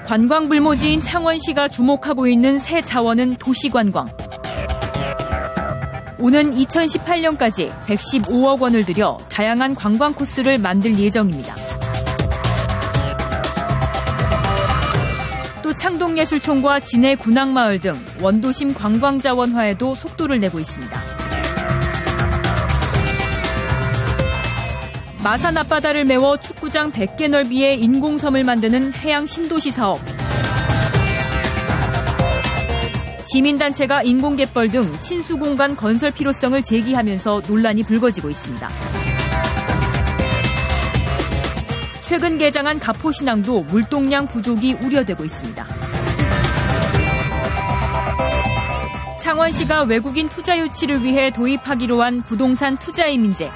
관광 불모지인 창원시가 주목하고 있는 새 자원은 도시관광. 오는 2018년까지 115억 원을 들여 다양한 관광 코스를 만들 예정입니다. 또 창동예술촌과 진해 군악마을 등 원도심 관광자원화에도 속도를 내고 있습니다. 마산 앞바다를 메워 축구장 100개 넓이의 인공섬을 만드는 해양 신도시 사업. 시민단체가 인공갯벌 등 친수공간 건설 필요성을 제기하면서 논란이 불거지고 있습니다. 최근 개장한 가포신항도 물동량 부족이 우려되고 있습니다. 창원시가 외국인 투자 유치를 위해 도입하기로 한 부동산 투자이민제.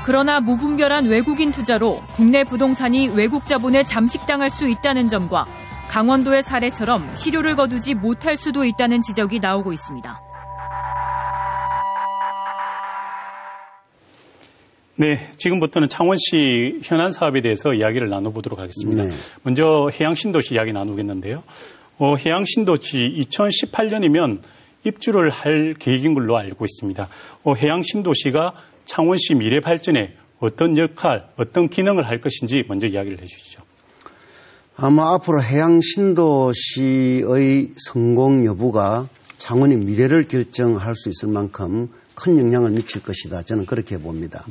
그러나 무분별한 외국인 투자로 국내 부동산이 외국 자본에 잠식당할 수 있다는 점과 강원도의 사례처럼 실효를 거두지 못할 수도 있다는 지적이 나오고 있습니다. 네, 지금부터는 창원시 현안 사업에 대해서 이야기를 나눠보도록 하겠습니다. 네. 먼저 해양신도시 이야기 나누겠는데요. 해양신도시 2018년이면 입주를 할 계획인 걸로 알고 있습니다. 해양신도시가 창원시 미래 발전에 어떤 역할, 어떤 기능을 할 것인지 먼저 이야기를 해 주시죠. 아마 앞으로 해양신도시의 성공 여부가 창원의 미래를 결정할 수 있을 만큼 큰 영향을 미칠 것이다. 저는 그렇게 봅니다.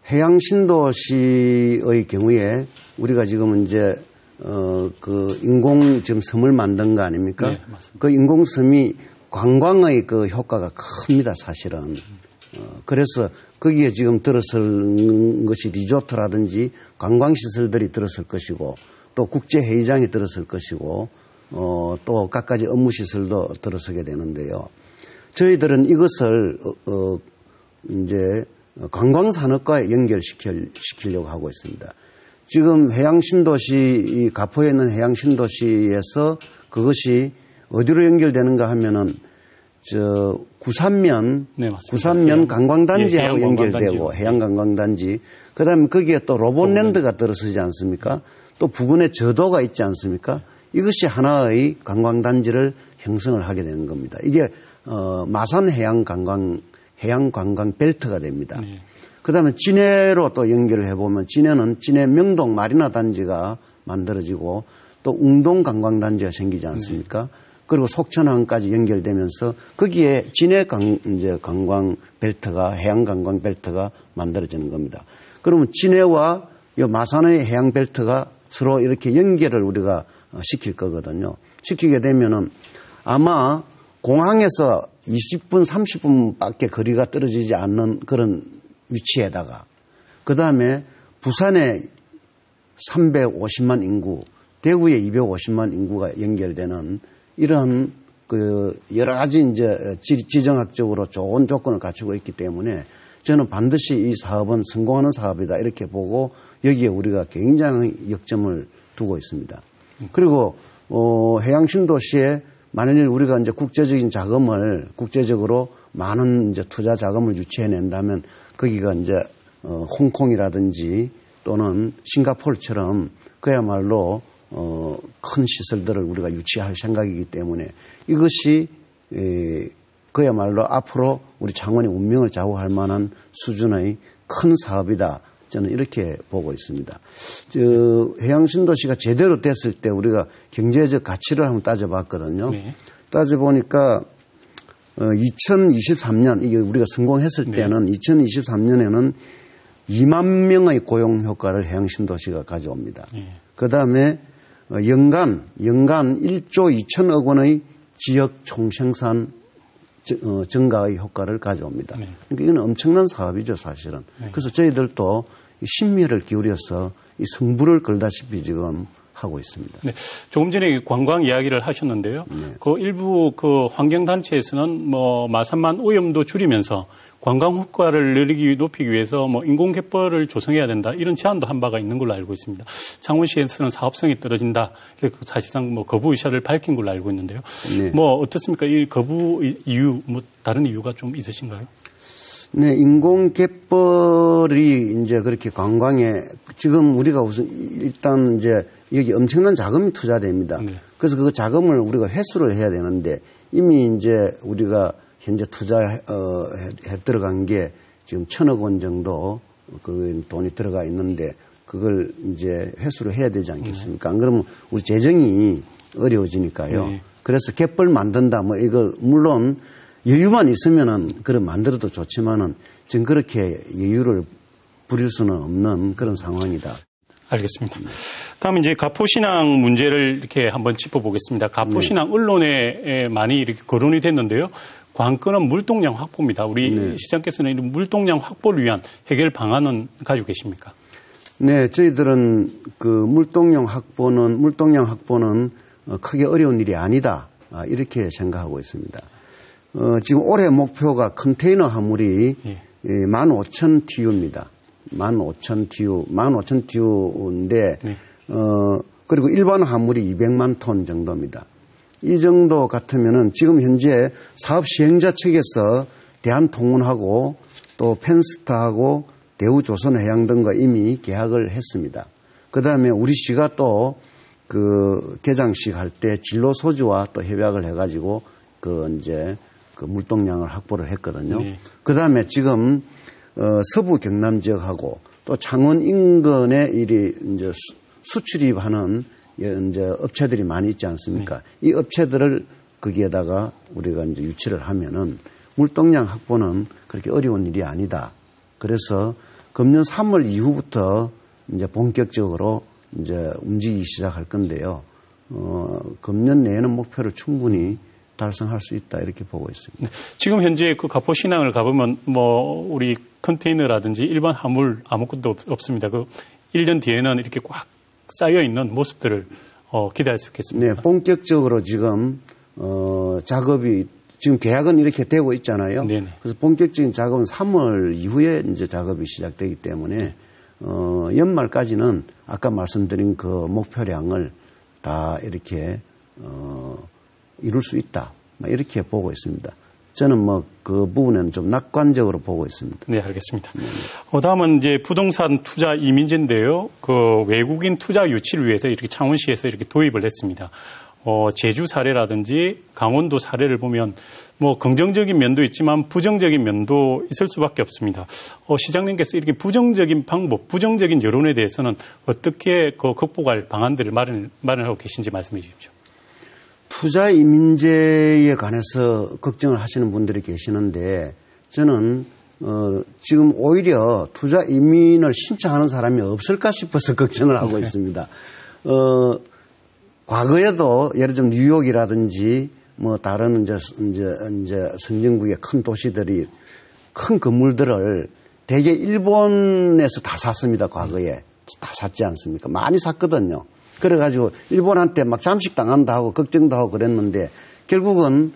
해양신도시의 경우에 우리가 지금 이제 그 인공 지금 섬을 만든 거 아닙니까? 네, 맞습니다. 그 인공섬이 관광의 그 효과가 큽니다, 사실은. 그래서 거기에 지금 들어설 것이 리조트라든지 관광시설들이 들어설 것이고 또 국제회의장이 들어설 것이고 또 갖가지 업무시설도 들어서게 되는데요. 저희들은 이것을 이제 관광산업과 연결시키려고 하고 있습니다. 지금 해양신도시, 가포에 있는 해양신도시에서 그것이 어디로 연결되는가 하면은 구산면, 네, 구산면 관광단지하고 예, 연결되고 해양관광단지, 그 다음에 거기에 또 로봇랜드가 들어서지 않습니까? 또 부근에 저도가 있지 않습니까? 이것이 하나의 관광단지를 형성을 하게 되는 겁니다. 이게 마산 해양관광 벨트가 됩니다. 네. 그 다음에 진해로 또 연결을 해보면 진해는 진해 명동 마리나 단지가 만들어지고 또 웅동 관광단지가 생기지 않습니까? 네. 그리고 속천항까지 연결되면서 거기에 진해 이제 관광 벨트가 해양 관광 벨트가 만들어지는 겁니다. 그러면 진해와 이 마산의 해양 벨트가 서로 이렇게 연결을 우리가 시킬 거거든요. 시키게 되면은 아마 공항에서 20분, 30분밖에 거리가 떨어지지 않는 그런 위치에다가 그 다음에 부산에 350만 인구, 대구에 250만 인구가 연결되는 이런 그 여러 가지 이제 지정학적으로 좋은 조건을 갖추고 있기 때문에 저는 반드시 이 사업은 성공하는 사업이다 이렇게 보고 여기에 우리가 굉장히 역점을 두고 있습니다. 그리고 해양신도시에 만일 우리가 이제 국제적인 자금을 국제적으로 많은 이제 투자 자금을 유치해낸다면 거기가 이제 홍콩이라든지 또는 싱가포르처럼 그야말로 큰 시설들을 우리가 유치할 생각이기 때문에 이것이 그야말로 앞으로 우리 창원의 운명을 좌우할 만한 수준의 큰 사업이다. 저는 이렇게 보고 있습니다. 해양신도시가 제대로 됐을 때 우리가 경제적 가치를 한번 따져봤거든요. 네. 따져보니까 2023년 이게 우리가 성공했을 때는 2023년에는 2만 명의 고용 효과를 해양신도시가 가져옵니다. 네. 그다음에 연간 1조 2천억 원의 지역 총생산 증가의 효과를 가져옵니다. 네. 그러니까 이건 엄청난 사업이죠, 사실은. 네. 그래서 저희들도 심혈을 기울여서 이 승부를 걸다시피 지금 하고 있습니다. 네. 조금 전에 관광 이야기를 하셨는데요. 네. 그 일부 그 환경단체에서는 뭐 마산만 오염도 줄이면서 관광 효과를 높이기 위해서 뭐 인공갯벌을 조성해야 된다 이런 제안도 한 바가 있는 걸로 알고 있습니다. 창원시에서는 사업성이 떨어진다 이렇게 사실상 뭐 거부 의사를 밝힌 걸로 알고 있는데요. 네. 뭐 어떻습니까? 이 거부 이유 뭐 다른 이유가 좀 있으신가요? 네, 인공갯벌이 이제 그렇게 관광에 지금 우리가 우선 일단 이제 여기 엄청난 자금이 투자됩니다. 네. 그래서 그 자금을 우리가 회수를 해야 되는데 이미 이제 우리가 현재 투자해 들어간 게 지금 1,000억 원 정도 그 돈이 들어가 있는데 그걸 이제 회수를 해야 되지 않겠습니까? 안 그러면 우리 재정이 어려워지니까요. 네. 그래서 갯벌 만든다 뭐 이거 물론 여유만 있으면은 그걸 만들어도 좋지만은 지금 그렇게 여유를 부릴 수는 없는 그런 상황이다. 알겠습니다. 다음 이제 가포신앙 문제를 이렇게 한번 짚어보겠습니다. 가포신앙 언론에 많이 이렇게 거론이 됐는데요. 관건은 물동량 확보입니다. 우리 시장께서는 이런 물동량 확보를 위한 해결 방안은 가지고 계십니까? 네, 저희들은 그 물동량 확보는 크게 어려운 일이 아니다. 이렇게 생각하고 있습니다. 지금 올해 목표가 컨테이너 화물이 15,000TU입니다. 15,000TU인데, 그리고 일반 화물이 200만 톤 정도입니다. 이 정도 같으면은 지금 현재 사업 시행자 측에서 대한통운하고 또 펜스타하고 대우조선해양 등과 이미 계약을 했습니다. 그 다음에 우리 시가 또 그 개장식 할 때 진로소주와 또 협약을 해가지고 이제 그 물동량을 확보를 했거든요. 그 다음에 지금 서부 경남 지역하고 또 창원 인근에 이제 수출입하는 이제 업체들이 많이 있지 않습니까? 이 업체들을 거기에다가 우리가 이제 유치를 하면은 물동량 확보는 그렇게 어려운 일이 아니다. 그래서 금년 3월 이후부터 이제 본격적으로 이제 움직이기 시작할 건데요. 금년 내에는 목표를 충분히 달성할 수 있다 이렇게 보고 있습니다. 지금 현재 그 가포신항을 가보면 뭐 우리 컨테이너라든지 일반 화물 아무것도 없습니다. 그 1년 뒤에는 이렇게 꽉 쌓여 있는 모습들을 기대할 수 있겠습니다. 네, 본격적으로 지금 작업이 지금 계약은 이렇게 되고 있잖아요. 네네. 그래서 본격적인 작업은 3월 이후에 이제 작업이 시작되기 때문에 연말까지는 아까 말씀드린 그 목표량을 다 이렇게 이룰 수 있다. 이렇게 보고 있습니다. 저는 뭐 그 부분에는 좀 낙관적으로 보고 있습니다. 네, 알겠습니다. 다음은 이제 부동산 투자 이민제인데요. 그 외국인 투자 유치를 위해서 이렇게 창원시에서 이렇게 도입을 했습니다. 제주 사례라든지 강원도 사례를 보면 뭐 긍정적인 면도 있지만 부정적인 면도 있을 수밖에 없습니다. 시장님께서 이렇게 부정적인 방법, 부정적인 여론에 대해서는 어떻게 극복할 방안들을 마련하고 계신지 말씀해 주십시오. 투자 이민제에 관해서 걱정을 하시는 분들이 계시는데 저는 지금 오히려 투자 이민을 신청하는 사람이 없을까 싶어서 걱정을 하고 있습니다. 과거에도 예를 들면 뉴욕이라든지 뭐 다른 이제 선진국의 큰 도시들이 큰 건물들을 대개 일본에서 다 샀습니다. 과거에 다 샀지 않습니까? 많이 샀거든요. 그래가지고 일본한테 막 잠식 당한다 하고 걱정도 하고 그랬는데 결국은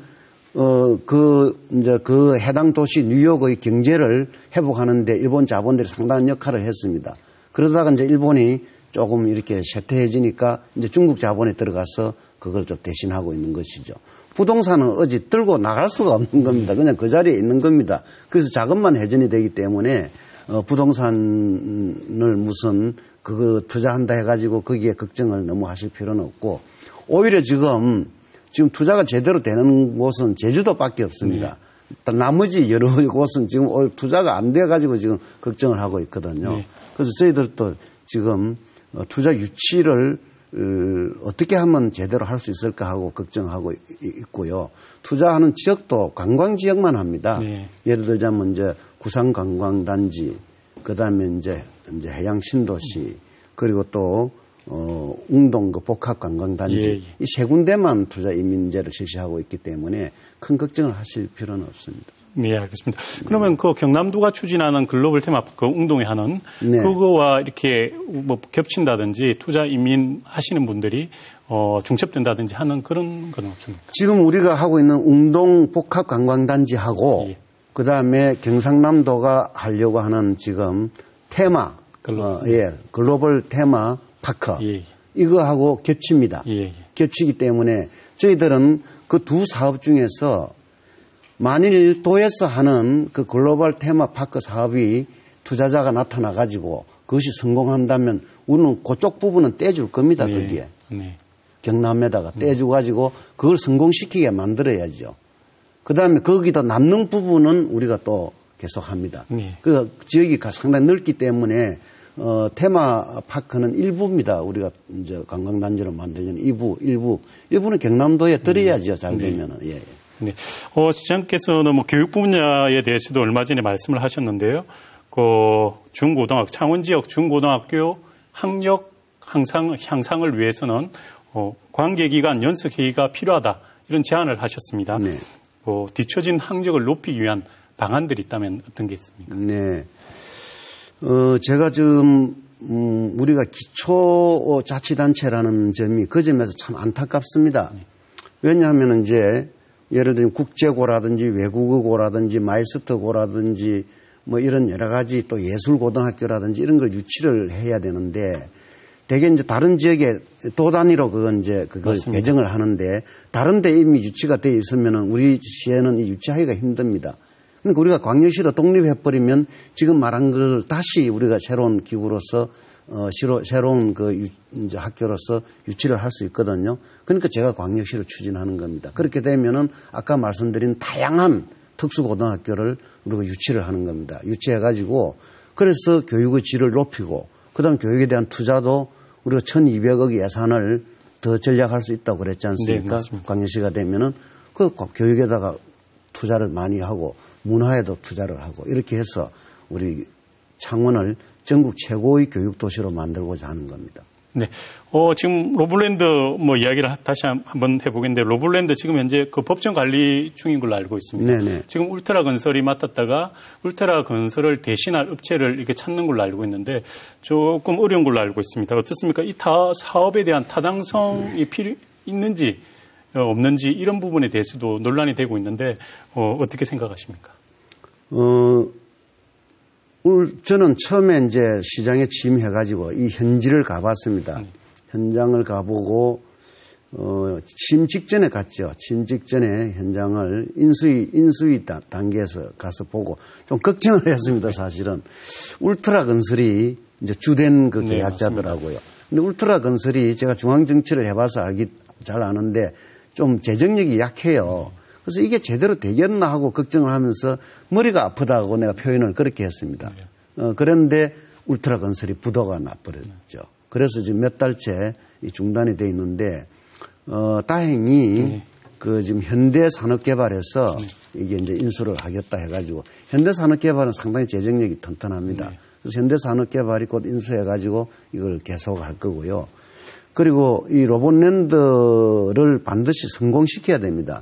그 해당 도시 뉴욕의 경제를 회복하는데 일본 자본들이 상당한 역할을 했습니다. 그러다가 이제 일본이 조금 이렇게 쇠퇴해지니까 이제 중국 자본에 들어가서 그걸 좀 대신하고 있는 것이죠. 부동산은 어디 들고 나갈 수가 없는 겁니다. 그냥 그 자리에 있는 겁니다. 그래서 자금만 회전이 되기 때문에 부동산을 무슨 그거 투자한다 해가지고 거기에 걱정을 너무 하실 필요는 없고 오히려 지금 투자가 제대로 되는 곳은 제주도밖에 없습니다. 네. 나머지 여러 곳은 지금 투자가 안 돼가지고 지금 걱정을 하고 있거든요. 네. 그래서 저희들도 지금 투자 유치를 어떻게 하면 제대로 할 수 있을까 하고 걱정하고 있고요. 투자하는 지역도 관광 지역만 합니다. 네. 예를 들자면 이제 구상 관광단지, 그 다음에 이제 해양 신도시, 그리고 또 웅동 그 복합 관광단지 이 세 군데만 투자 이민제를 실시하고 있기 때문에 큰 걱정을 하실 필요는 없습니다. 네, 알겠습니다. 그러면 그 경남도가 추진하는 글로벌 테마파크 그 웅동에 하는 그거와 이렇게 뭐 겹친다든지 투자 이민 하시는 분들이 중첩된다든지 하는 그런 건 없습니까? 지금 우리가 하고 있는 웅동 복합 관광단지하고 그 다음에 경상남도가 하려고 하는 지금 테마, 글로벌 테마 파크 이거하고 겹칩니다. 겹치기 때문에 저희들은 그 두 사업 중에서 만일 도에서 하는 그 글로벌 테마파크 사업이 투자자가 나타나가지고 그것이 성공한다면 우리는 그쪽 부분은 떼줄 겁니다. 네. 거기에. 네. 경남에다가 떼줘가지고 그걸 성공시키게 만들어야죠. 그 다음에 거기다 남는 부분은 우리가 또 계속합니다. 네. 그 지역이 상당히 넓기 때문에 테마파크는 일부입니다. 우리가 이제 관광단지로 만들려는 일부는 경남도에 들어야죠. 잘 되면은. 예. 네. 시장께서는 뭐 교육 분야에 대해서도 얼마 전에 말씀을 하셨는데요. 창원 지역 중고등학교 학력 향상을 위해서는 관계기관 연석회의가 필요하다. 이런 제안을 하셨습니다. 네. 뒤처진 학력을 높이기 위한 방안들이 있다면 어떤 게 있습니까? 네. 제가 지금, 우리가 기초자치단체라는 점이 그 점에서 참 안타깝습니다. 네. 왜냐하면 이제 예를 들면 국제고라든지 외국어고라든지 마이스터고라든지 뭐 이런 여러 가지 또 예술고등학교라든지 이런 걸 유치를 해야 되는데 대개 이제 다른 지역에 도 단위로 그걸 맞습니다. 배정을 하는데 다른 데 이미 유치가 되어 있으면은 우리 시에는 유치하기가 힘듭니다. 그러니까 우리가 광역시로 독립해버리면 지금 말한 걸 다시 우리가 새로운 기구로서 새로운 이제 학교로서 유치를 할 수 있거든요. 그러니까 제가 광역시를 추진하는 겁니다. 그렇게 되면은 아까 말씀드린 다양한 특수고등학교를 우리가 유치를 하는 겁니다. 유치해가지고 그래서 교육의 질을 높이고 그다음 교육에 대한 투자도 우리가 1,200억 예산을 더 전략할 수 있다고 그랬지 않습니까? 네, 광역시가 되면은 그 교육에다가 투자를 많이 하고 문화에도 투자를 하고 이렇게 해서 우리 창원을 전국 최고의 교육 도시로 만들고자 하는 겁니다. 네. 지금 로블랜드 이야기를 다시 한번 해보겠는데 로블랜드 지금 현재 그 법정 관리 중인 걸로 알고 있습니다. 네네. 지금 울트라 건설이 맡았다가 울트라 건설을 대신할 업체를 이렇게 찾는 걸로 알고 있는데 조금 어려운 걸로 알고 있습니다. 어떻습니까? 이 사업에 대한 타당성이 있는지 없는지 이런 부분에 대해서도 논란이 되고 있는데 어떻게 생각하십니까? 저는 처음에 이제 시장에 취임해가지고 이 현지를 가봤습니다. 현장을 가보고, 취임 직전에 갔죠. 취임 직전에 현장을 인수위 단계에서 가서 보고 좀 걱정을 했습니다, 사실은. 울트라 건설이 이제 주된 그 계약자더라고요. 근데 울트라 건설이 제가 중앙정치를 해봐서 잘 아는데 좀 재정력이 약해요. 그래서 이게 제대로 되겠나 하고 걱정을 하면서 머리가 아프다고 내가 표현을 그렇게 했습니다. 그런데 울트라 건설이 부도가 나버렸죠. 그래서 지금 몇 달째 중단이 돼 있는데, 다행히 지금 현대산업개발에서 이게 이제 인수를 하겠다 해가지고 현대산업개발은 상당히 재정력이 튼튼합니다. 그래서 현대산업개발이 곧 인수해가지고 이걸 계속할 거고요. 그리고 이 로봇랜드를 반드시 성공시켜야 됩니다.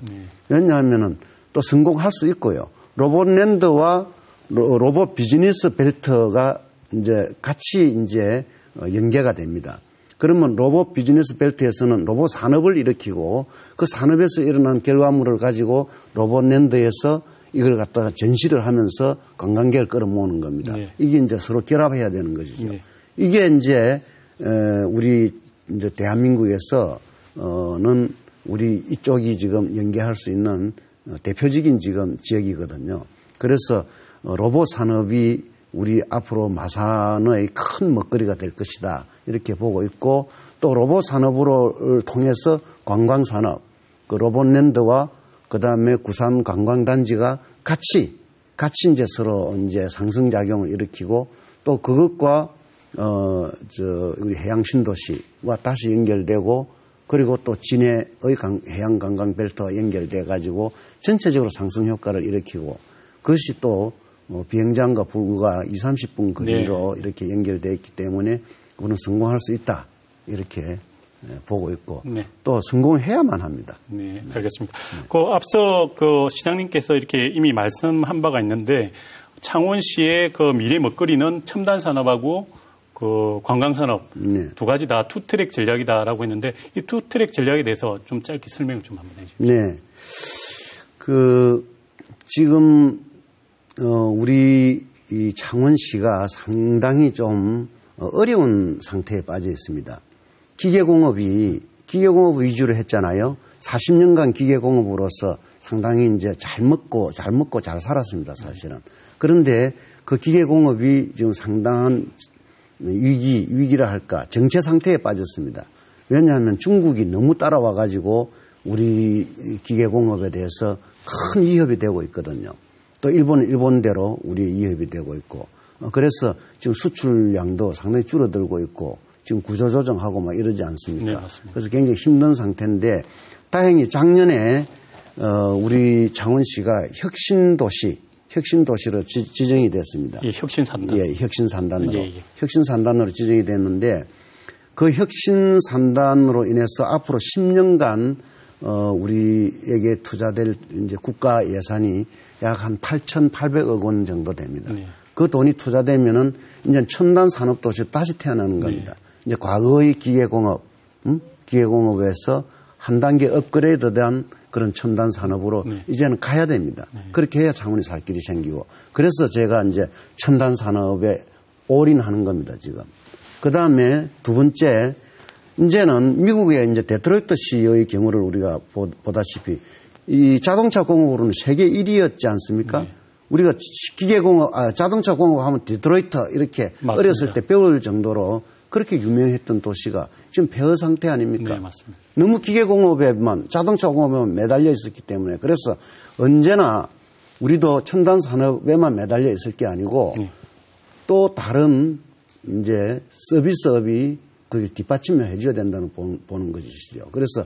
왜냐하면은 또 성공할 수 있고요. 로봇랜드와 로봇 비즈니스 벨트가 이제 같이 이제 연계가 됩니다. 그러면 로봇 비즈니스 벨트에서는 로봇 산업을 일으키고 그 산업에서 일어난 결과물을 가지고 로봇랜드에서 이걸 갖다가 전시를 하면서 관광객을 끌어모으는 겁니다. 네. 이게 이제 서로 결합해야 되는 것이죠. 네. 이게 이제 우리 이제 대한민국에서는 우리 이쪽이 지금 연계할 수 있는 대표적인 지금 지역이거든요. 그래서 로봇 산업이 우리 앞으로 마산의 큰 먹거리가 될 것이다. 이렇게 보고 있고 또 로봇 산업을 통해서 관광 산업, 그 로봇랜드와 그 다음에 구산 관광단지가 같이 이제 서로 이제 상승작용을 일으키고 또 그것과 우리 해양신도시와 다시 연결되고 그리고 또 진해의 해양관광벨트와 연결돼 가지고 전체적으로 상승 효과를 일으키고 그것이 또 비행장과 불과 20-30분 거리로 네. 이렇게 연결되어 있기 때문에 우리는 성공할 수 있다. 이렇게 보고 있고 네. 또 성공해야만 합니다. 네, 알겠습니다. 네. 앞서 시장님께서 이렇게 이미 말씀한 바가 있는데 창원시의 미래 먹거리는 첨단 산업하고 관광산업 네. 두 가지 다 투트랙 전략이다라고 했는데 이 투트랙 전략에 대해서 좀 짧게 설명을 좀 한번 해주십시오. 네, 지금 우리 이 창원시가 상당히 좀 어려운 상태에 빠져 있습니다. 기계공업 위주로 했잖아요. 40년간 기계공업으로서 상당히 이제 잘 먹고 잘 살았습니다, 사실은. 그런데 그 기계공업이 지금 상당한 위기라 할까, 정체 상태에 빠졌습니다. 왜냐하면 중국이 너무 따라와가지고 우리 기계공업에 대해서 큰 위협이 되고 있거든요. 또 일본대로 우리 위협이 되고 있고. 그래서 지금 수출량도 상당히 줄어들고 있고 지금 구조조정하고 막 이러지 않습니까? 네, 맞습니다. 그래서 굉장히 힘든 상태인데 다행히 작년에 우리 창원시가 혁신도시로 지정이 됐습니다. 예, 혁신산단. 예, 혁신산단으로. 예. 혁신산단으로 지정이 됐는데 그 혁신산단으로 인해서 앞으로 10년간 우리에게 투자될 이제 국가 예산이 약 한 8,800억 원 정도 됩니다. 네. 그 돈이 투자되면은 이제 첨단 산업 도시 다시 태어나는 겁니다. 네. 이제 과거의 기계공업에서 한 단계 업그레이드된 그런 첨단 산업으로 네. 이제는 가야 됩니다. 네. 그렇게 해야 창원이 살 길이 생기고. 그래서 제가 이제 첨단 산업에 올인하는 겁니다, 지금. 그 다음에 두 번째, 이제는 미국의 이제 데트로이트 시의 경우를 우리가 보다시피 이 자동차 공업으로는 세계 1위였지 않습니까? 네. 우리가 자동차 공업 하면 디트로이트 이렇게 맞습니다. 어렸을 때 배울 정도로 그렇게 유명했던 도시가 지금 폐허 상태 아닙니까? 네, 맞습니다. 너무 자동차 공업에만 매달려 있었기 때문에 그래서 언제나 우리도 첨단 산업에만 매달려 있을 게 아니고 네. 또 다른 이제 서비스업이 그 뒷받침을 해줘야 된다는 보는 것이죠. 그래서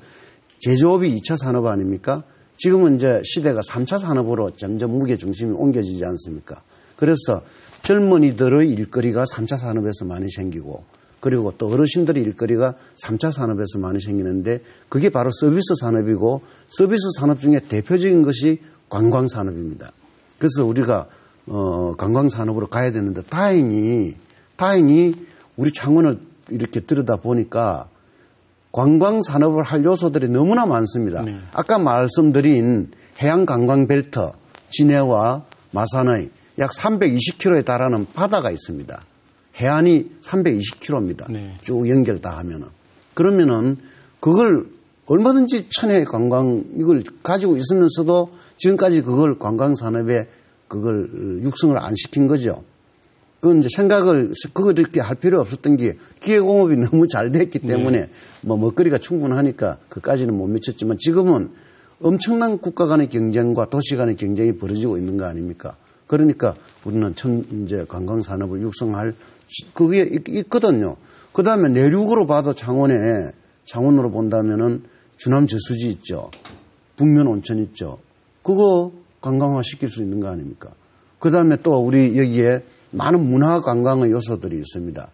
제조업이 2차 산업 아닙니까? 지금은 이제 시대가 3차 산업으로 점점 무게 중심이 옮겨지지 않습니까? 그래서 젊은이들의 일거리가 3차 산업에서 많이 생기고 그리고 또 어르신들의 일거리가 3차 산업에서 많이 생기는데 그게 바로 서비스 산업이고 서비스 산업 중에 대표적인 것이 관광 산업입니다. 그래서 우리가 관광 산업으로 가야 되는데 다행히 우리 창원을 이렇게 들여다 보니까 관광 산업을 할 요소들이 너무나 많습니다. 네. 아까 말씀드린 해양 관광 벨트 진해와 마산의 약 320km에 달하는 바다가 있습니다. 해안이 320km입니다. 네. 쭉 연결 다 하면은. 그러면은 그걸 얼마든지 천혜 관광 이걸 가지고 있으면서도 지금까지 그걸 관광 산업에 그걸 육성을 안 시킨 거죠. 그건 이제 그걸 이렇게 할 필요 없었던 게 기계공업이 너무 잘 됐기 때문에 네. 먹거리가 충분하니까 그까지는 못 미쳤지만 지금은 엄청난 국가 간의 경쟁과 도시 간의 경쟁이 벌어지고 있는 거 아닙니까? 그러니까 우리는 이제 관광 산업을 육성할 그게 있거든요. 그 다음에 내륙으로 봐도 창원으로 본다면은 주남 저수지 있죠. 북면 온천 있죠. 그거 관광화 시킬 수 있는 거 아닙니까? 그 다음에 또 우리 여기에 많은 문화 관광의 요소들이 있습니다.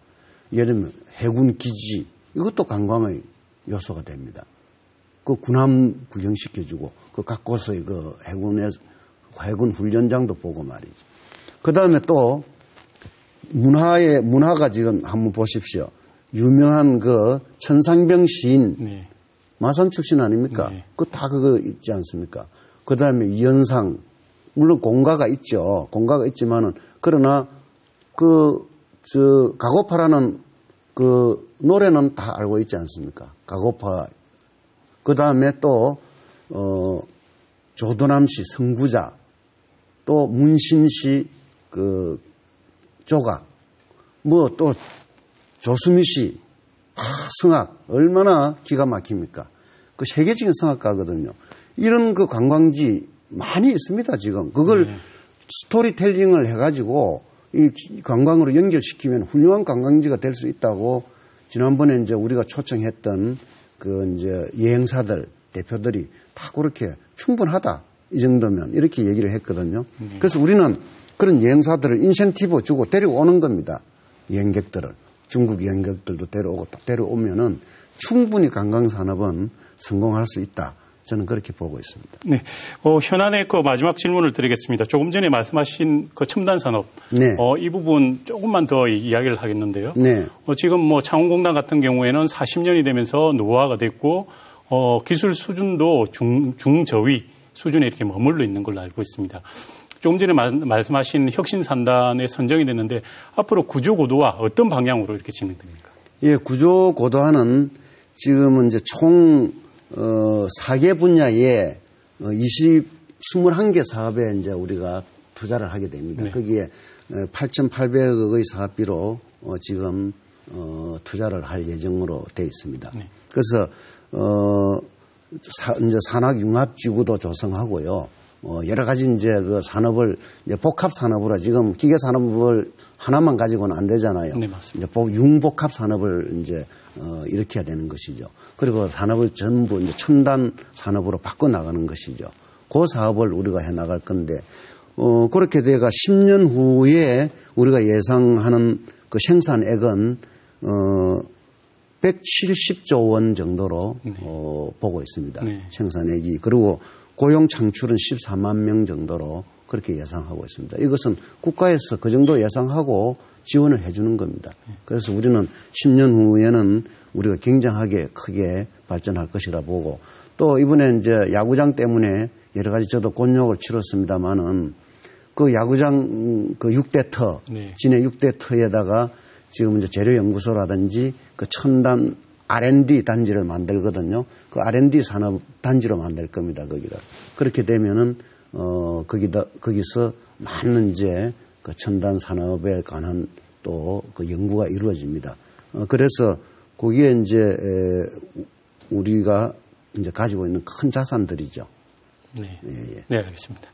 예를 들면 해군 기지 이것도 관광의 요소가 됩니다. 그 군함 구경시켜주고 그 각 곳의 그 해군 훈련장도 보고 말이죠. 그 다음에 또 문화가 지금 한번 보십시오. 유명한 그 천상병 시인 네. 마산 출신 아닙니까? 네. 그거 있지 않습니까? 그 다음에 이현상 물론 공가가 있죠. 공가가 있지만은 그러나 가고파라는 그 노래는 다 알고 있지 않습니까? 가고파. 그 다음에 또, 조도남시 성구자, 또 문신시 조각, 또 조수미시, 성악, 얼마나 기가 막힙니까? 그 세계적인 성악가거든요. 이런 그 관광지 많이 있습니다, 지금. 그걸 네. 스토리텔링을 해가지고 이 관광으로 연결시키면 훌륭한 관광지가 될 수 있다고 지난번에 이제 우리가 초청했던 그 이제 여행사들 대표들이 다 그렇게 충분하다. 이 정도면 이렇게 얘기를 했거든요. 그래서 우리는 그런 여행사들을 인센티브 주고 데려오는 겁니다. 여행객들을. 중국 여행객들도 데려오고 딱 데려오면은 충분히 관광산업은 성공할 수 있다. 저는 그렇게 보고 있습니다. 네. 현안의 그 마지막 질문을 드리겠습니다. 조금 전에 말씀하신 그 첨단 산업. 네. 이 부분 조금만 더 이야기를 하겠는데요. 네. 지금 창원공단 같은 경우에는 40년이 되면서 노후화가 됐고, 기술 수준도 중저위 수준에 이렇게 머물러 있는 걸로 알고 있습니다. 조금 전에 말씀하신 혁신산단에 선정이 됐는데 앞으로 구조고도화 어떤 방향으로 이렇게 진행됩니까? 예, 구조고도화는 지금은 이제 총 4개 분야에 21개 사업에 이제 우리가 투자를 하게 됩니다. 네. 거기에 8,800억의 사업비로 지금 투자를 할 예정으로 돼 있습니다. 네. 그래서 이제 산학융합지구도 조성하고요. 여러 가지 이제 그 산업을 이제 복합 산업으로 지금 기계 산업을 하나만 가지고는 안 되잖아요. 네, 맞습니다. 이제 융복합 산업을 이제 일으켜야 되는 것이죠. 그리고 산업을 전부 이제 첨단 산업으로 바꿔 나가는 것이죠. 그 사업을 우리가 해 나갈 건데 그렇게 돼가 10년 후에 우리가 예상하는 그 생산액은 170조 원 정도로 네. 보고 있습니다. 네. 생산액이. 그리고 고용 창출은 14만 명 정도로 그렇게 예상하고 있습니다. 이것은 국가에서 그 정도 예상하고 지원을 해주는 겁니다. 그래서 우리는 10년 후에는 우리가 굉장하게 크게 발전할 것이라 보고 또 이번에 이제 야구장 때문에 여러 가지 저도 곤욕을 치렀습니다만은 그 야구장 그 6대 터, 네. 진해 6대 터에다가 지금 이제 재료연구소라든지 그 첨단 R&D 단지를 만들거든요. 그 R&D 산업 단지로 만들 겁니다. 거기를. 그렇게 되면은 거기서 많은 이제 그 첨단 산업에 관한 또 그 연구가 이루어집니다. 그래서 거기에 이제 우리가 이제 가지고 있는 큰 자산들이죠. 네. 예, 예. 네, 알겠습니다.